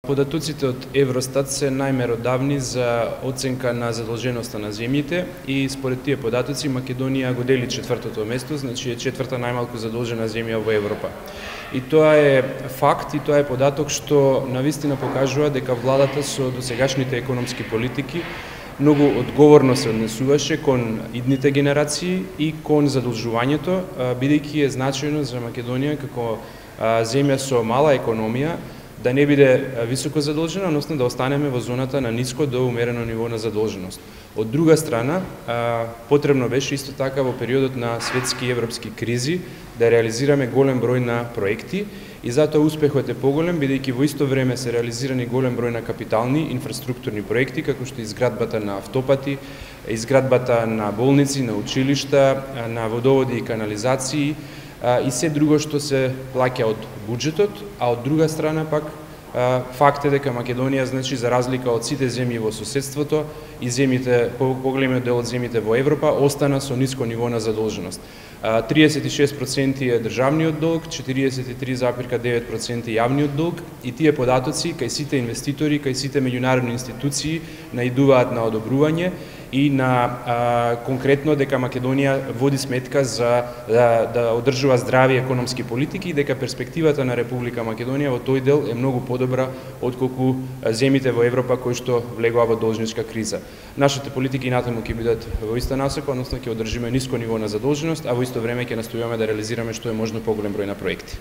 Податоците од Евростат се најмеродавни за оценка на задолженоста на земјите и според тие податоци Македонија го дели четвртото место, значи е четврта најмалку задолжена земја во Европа. И тоа е факт и тоа е податок што навистина покажува дека владата со досегашните економски политики многу одговорно се однесуваше кон идните генерации и кон задолжувањето, бидејќи е значајно за Македонија како земја со мала економија да не биде високо задолжена, односно да останеме во зоната на ниско до умерено ниво на задолженост. Од друга страна, потребно беше исто така во периодот на светски и европски кризи да реализираме голем број на проекти и затоа успехот е поголем, бидејќи во исто време се реализирани голем број на капитални инфраструктурни проекти, како што изградбата на автопати, изградбата на болници, на училишта, на водоводи и канализации, и се друго што се плаќа од буџетот, а од друга страна пак факт е дека Македонија, значи, за разлика од сите земји во соседството и земјите, поголемиот дел од земјите во Европа, остана со ниско ниво на задолженост. 36% е државниот долг, 43,9% јавниот долг и тие податоци кај сите инвеститори, кај сите меѓународни институции наидуваат на одобрување и на конкретно дека Македонија води сметка за да одржува здрави економски политики и дека перспективата на Република Македонија во тој дел е многу подобра отколку земјите во Европа кои што влегоа во должничка криза. Нашите политики натаму ќе бидат во иста насока, односно ќе одржиме ниско ниво на задолженост, а во исто време ќе настојуваме да реализираме што е можно поголем број на проекти.